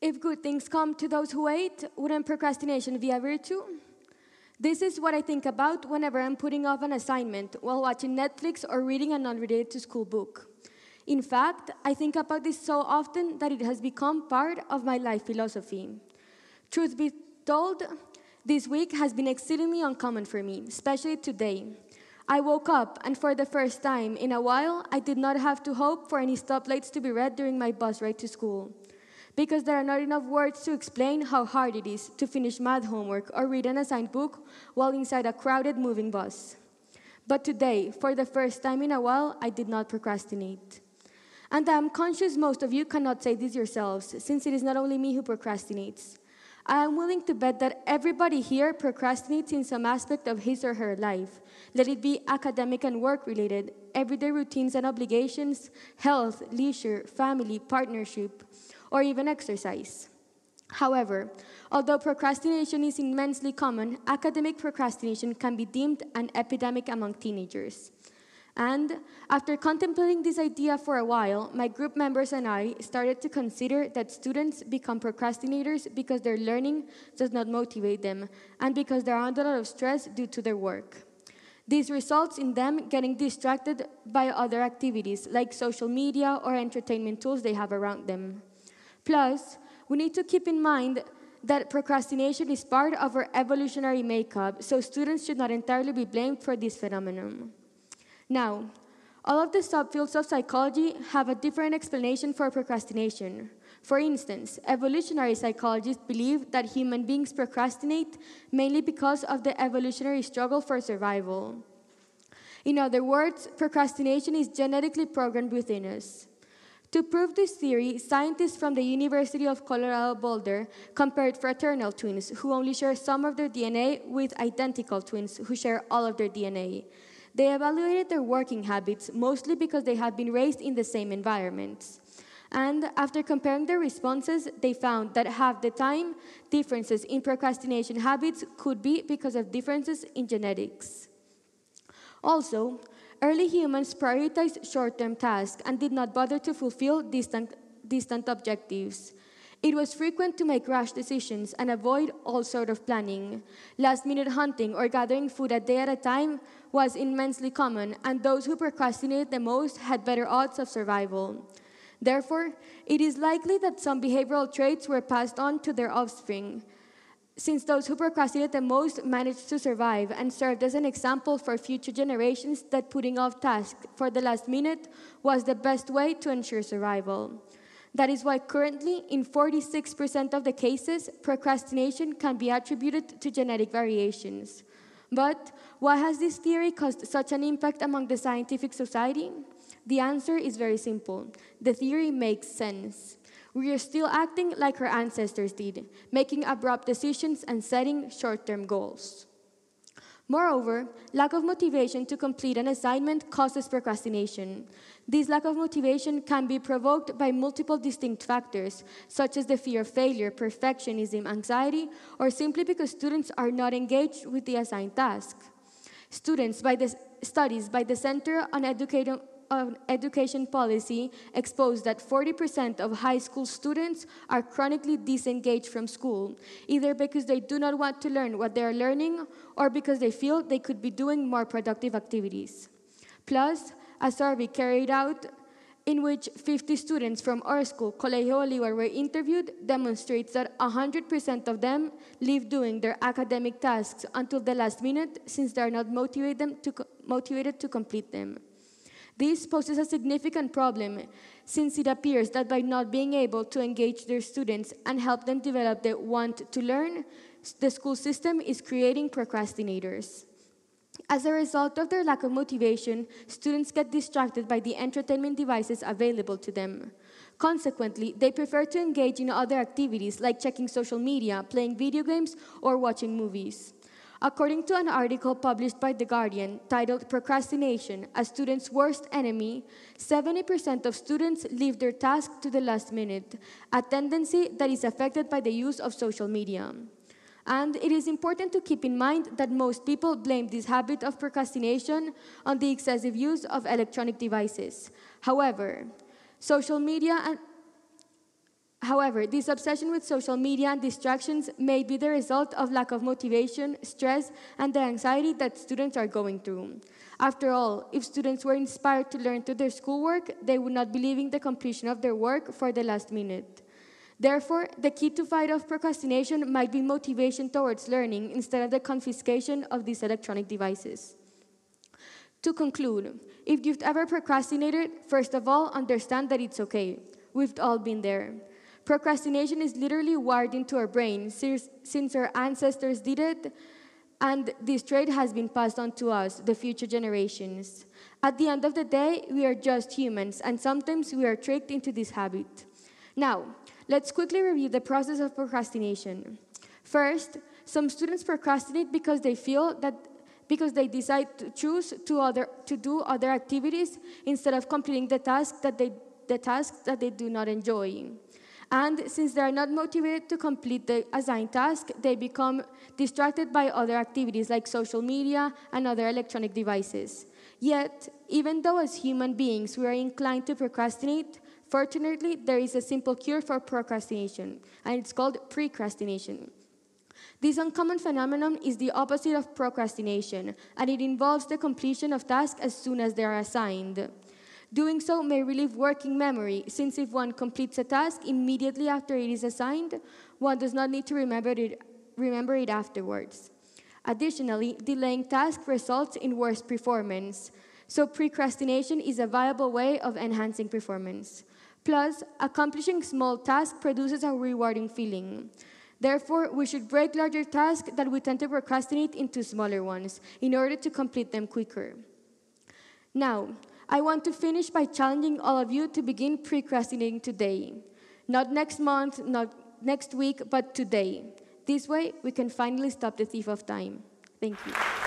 If good things come to those who wait, wouldn't procrastination be a virtue? This is what I think about whenever I'm putting off an assignment while watching Netflix or reading a non-related to school book. In fact, I think about this so often that it has become part of my life philosophy. Truth be told, this week has been exceedingly uncommon for me, especially today. I woke up, and for the first time in a while, I did not have to hope for any stoplights to be read during my bus ride to school, because there are not enough words to explain how hard it is to finish math homework or read an assigned book while inside a crowded moving bus. But today, for the first time in a while, I did not procrastinate. And I am conscious most of you cannot say this yourselves, since it is not only me who procrastinates. I am willing to bet that everybody here procrastinates in some aspect of his or her life, let it be academic and work-related, everyday routines and obligations, health, leisure, family, partnership, or even exercise. However, although procrastination is immensely common, academic procrastination can be deemed an epidemic among teenagers. And after contemplating this idea for a while, my group members and I started to consider that students become procrastinators because their learning does not motivate them and because they're under a lot of stress due to their work. This results in them getting distracted by other activities like social media or entertainment tools they have around them. Plus, we need to keep in mind that procrastination is part of our evolutionary makeup, so students should not entirely be blamed for this phenomenon. Now, all of the subfields of psychology have a different explanation for procrastination. For instance, evolutionary psychologists believe that human beings procrastinate mainly because of the evolutionary struggle for survival. In other words, procrastination is genetically programmed within us. To prove this theory, scientists from the University of Colorado Boulder compared fraternal twins who only share some of their DNA with identical twins who share all of their DNA. They evaluated their working habits, mostly because they had been raised in the same environments. And after comparing their responses, they found that half the time, differences in procrastination habits could be because of differences in genetics. Also, early humans prioritized short-term tasks and did not bother to fulfill distant objectives. It was frequent to make rash decisions and avoid all sort of planning. Last-minute hunting or gathering food a day at a time was immensely common, and those who procrastinated the most had better odds of survival. Therefore, it is likely that some behavioral traits were passed on to their offspring, since those who procrastinated the most managed to survive and served as an example for future generations that putting off tasks for the last minute was the best way to ensure survival. That is why currently, in 46% of the cases, procrastination can be attributed to genetic variations. But why has this theory caused such an impact among the scientific society? The answer is very simple. The theory makes sense. We are still acting like our ancestors did, making abrupt decisions and setting short-term goals. Moreover, lack of motivation to complete an assignment causes procrastination. This lack of motivation can be provoked by multiple distinct factors, such as the fear of failure, perfectionism, anxiety, or simply because students are not engaged with the assigned task. Studies by the Center on Education Policy expose that 40% of high school students are chronically disengaged from school, either because they do not want to learn what they are learning or because they feel they could be doing more productive activities. Plus, a survey carried out in which 50 students from our school, ColegioBolivar, were interviewed demonstrates that 100% of them leave doing their academic tasks until the last minute since they are not motivated to complete them. This poses a significant problem since it appears that by not being able to engage their students and help them develop the want to learn, the school system is creating procrastinators. As a result of their lack of motivation, students get distracted by the entertainment devices available to them. Consequently, they prefer to engage in other activities like checking social media, playing video games, or watching movies. According to an article published by The Guardian titled "Procrastination, a Student's Worst Enemy," 70% of students leave their task to the last minute, a tendency that is affected by the use of social media. And it is important to keep in mind that most people blame this habit of procrastination on the excessive use of electronic devices. However, social media However, this obsession with social media and distractions may be the result of lack of motivation, stress, and the anxiety that students are going through. After all, if students were inspired to learn through their schoolwork, they would not be leaving the completion of their work for the last minute. Therefore, the key to fight off procrastination might be motivation towards learning instead of the confiscation of these electronic devices. To conclude, if you've ever procrastinated, first of all, understand that it's okay. We've all been there. Procrastination is literally wired into our brain since our ancestors did it, and this trait has been passed on to us, the future generations. At the end of the day, we are just humans, and sometimes we are tricked into this habit. Now, let's quickly review the process of procrastination. First, some students procrastinate because they decide to choose to do other activities instead of completing the tasks that they do not enjoy. And since they are not motivated to complete the assigned task, they become distracted by other activities like social media and other electronic devices. Yet, even though as human beings we are inclined to procrastinate, fortunately, there is a simple cure for procrastination, and it's called precrastination. This uncommon phenomenon is the opposite of procrastination, and it involves the completion of tasks as soon as they are assigned. Doing so may relieve working memory, since if one completes a task immediately after it is assigned, one does not need to remember it afterwards. Additionally, delaying tasks results in worse performance, so precrastination is a viable way of enhancing performance. Plus, accomplishing small tasks produces a rewarding feeling. Therefore, we should break larger tasks that we tend to procrastinate into smaller ones in order to complete them quicker. Now, I want to finish by challenging all of you to begin procrastinating today. Not next month, not next week, but today. This way, we can finally stop the thief of time. Thank you.